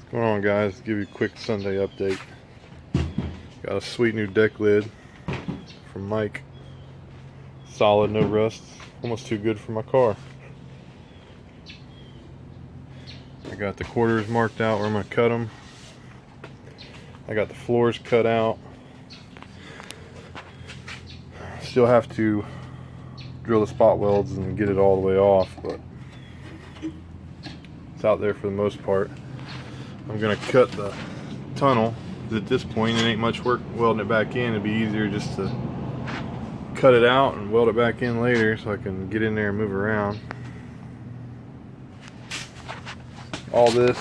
What's going on, guys? Give you a quick Sunday update. Got a sweet new deck lid from Mike. Solid, no rust. Almost too good for my car. I got the quarters marked out where I'm going to cut them. I got the floors cut out. Still have to drill the spot welds and get it all the way off, but it's out there for the most part. I'm gonna cut the tunnel. At this point, it ain't much work welding it back in. It'd be easier just to cut it out and weld it back in later so I can get in there and move around. All this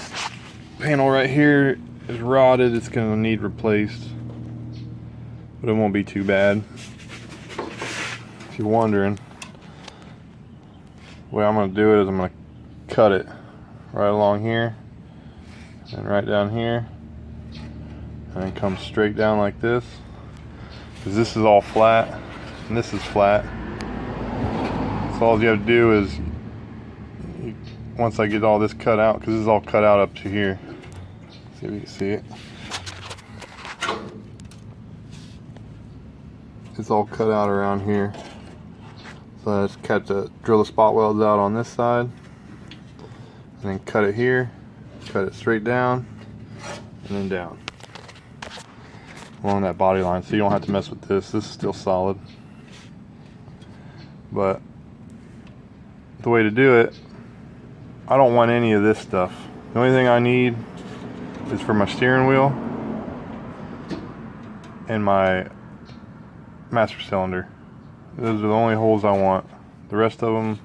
panel right here is rotted. It's gonna need replaced, but it won't be too bad. If you're wondering, the way I'm gonna do it is I'm gonna cut it right along here and right down here, and then come straight down like this, because this is all flat and this is flat. So all you have to do is, once I get all this cut out, because this is all cut out up to here, see if you can see it, it's all cut out around here. So I just drill the spot welds out on this side, and then cut it here, cut it straight down, and then down along that body line, so you don't have to mess with this. This is still solid. But the way to do it, I don't want any of this stuff. The only thing I need is for my steering wheel and my master cylinder. Those are the only holes I want. The rest of them,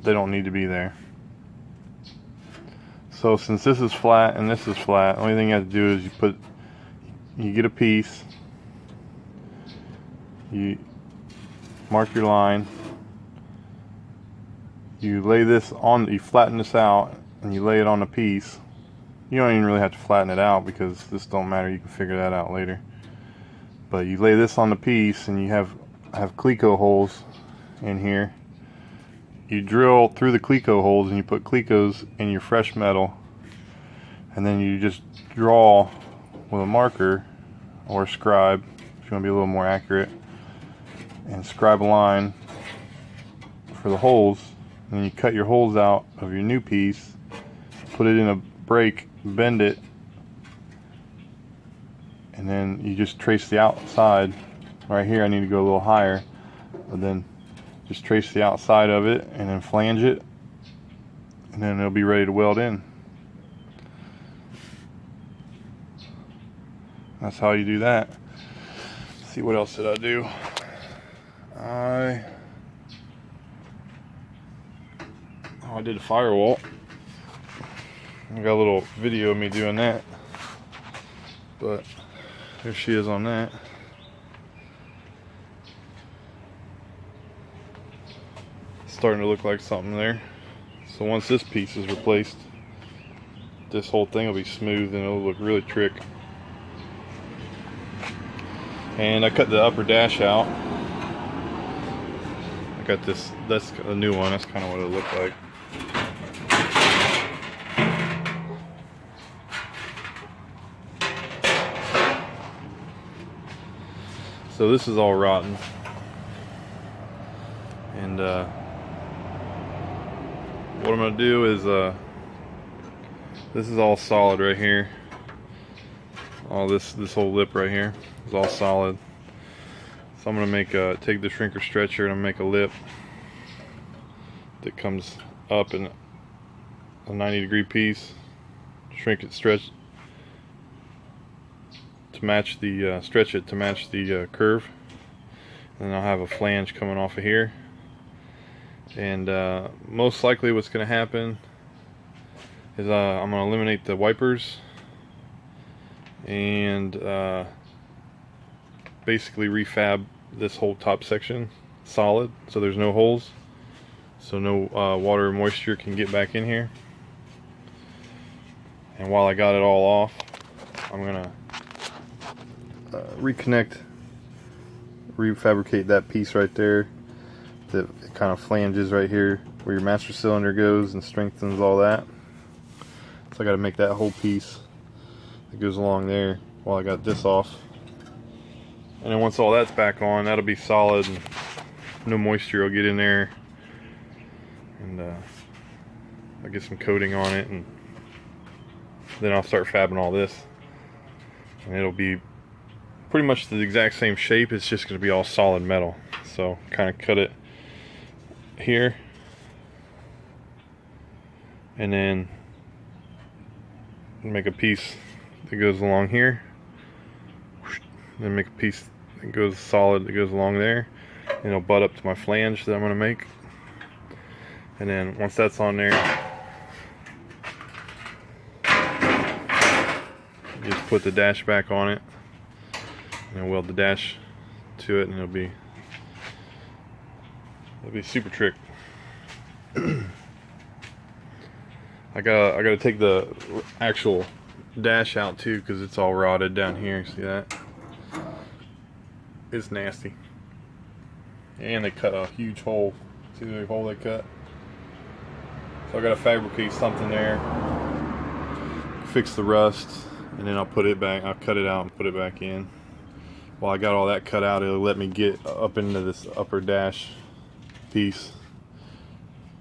they don't need to be there. So since this is flat and this is flat, the only thing you have to do is you get a piece, you mark your line, you lay this on, you flatten this out, and you lay it on the piece. You don't even really have to flatten it out because this don't matter, you can figure that out later. But you lay this on the piece and you have cleco holes in here. You drill through the cleco holes and you put clecos in your fresh metal, and then you just draw with a marker or scribe if you want to be a little more accurate, and scribe a line for the holes, and then you cut your holes out of your new piece, put it in a break, bend it, and then you just trace the outside. Right here I need to go a little higher, but then just trace the outside of it and then flange it, and then it'll be ready to weld in. That's how you do that. Let's see, what else did I do? I did a firewall. I got a little video of me doing that, but here she is on that. Starting to look like something there. So once this piece is replaced, this whole thing will be smooth and it'll look really trick. And I cut the upper dash out. I got this, that's a new one, that's kind of what it looked like. So this is all rotten, and what I'm going to do is, this is all solid right here. All this whole lip right here is all solid. So I'm going to take the shrinker stretcher and I'm make a lip that comes up in a 90-degree piece. Shrink it, stretch to match the stretch it to match the curve, and then I'll have a flange coming off of here. And most likely what's going to happen is I'm going to eliminate the wipers and basically refab this whole top section solid, so there's no holes, so no water or moisture can get back in here. And while I got it all off, I'm going to refabricate that piece right there that kind of flanges right here where your master cylinder goes and strengthens all that. So I got to make that whole piece that goes along there while I got this off. And then once all that's back on, that'll be solid and no moisture will get in there. And I'll get some coating on it, and then I'll start fabbing all this. And it'll be pretty much the exact same shape, it's just going to be all solid metal. So kind of cut it here, and then make a piece that goes along here, then make a piece that goes solid that goes along there, and it'll butt up to my flange that I'm going to make. And then once that's on there, just put the dash back on it and weld the dash to it, and it'll be super trick. I gotta take the actual dash out too, because it's all rotted down here. See that? It's nasty. And they cut a huge hole. See the hole they cut? So I gotta fabricate something there, fix the rust, and then I'll put it back. I'll cut it out and put it back in. While I got all that cut out, it'll let me get up into this upper dash piece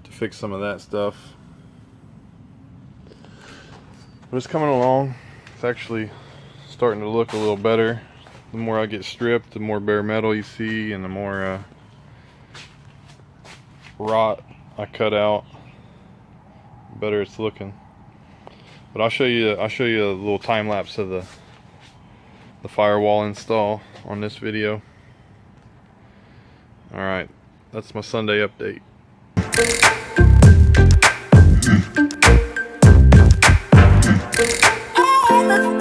to fix some of that stuff. But it's coming along. It's actually starting to look a little better. The more I get stripped, the more bare metal you see, and the more rot I cut out, the better it's looking. But I'll show you a little time lapse of the firewall install on this video. All right, that's my Sunday update. Oh,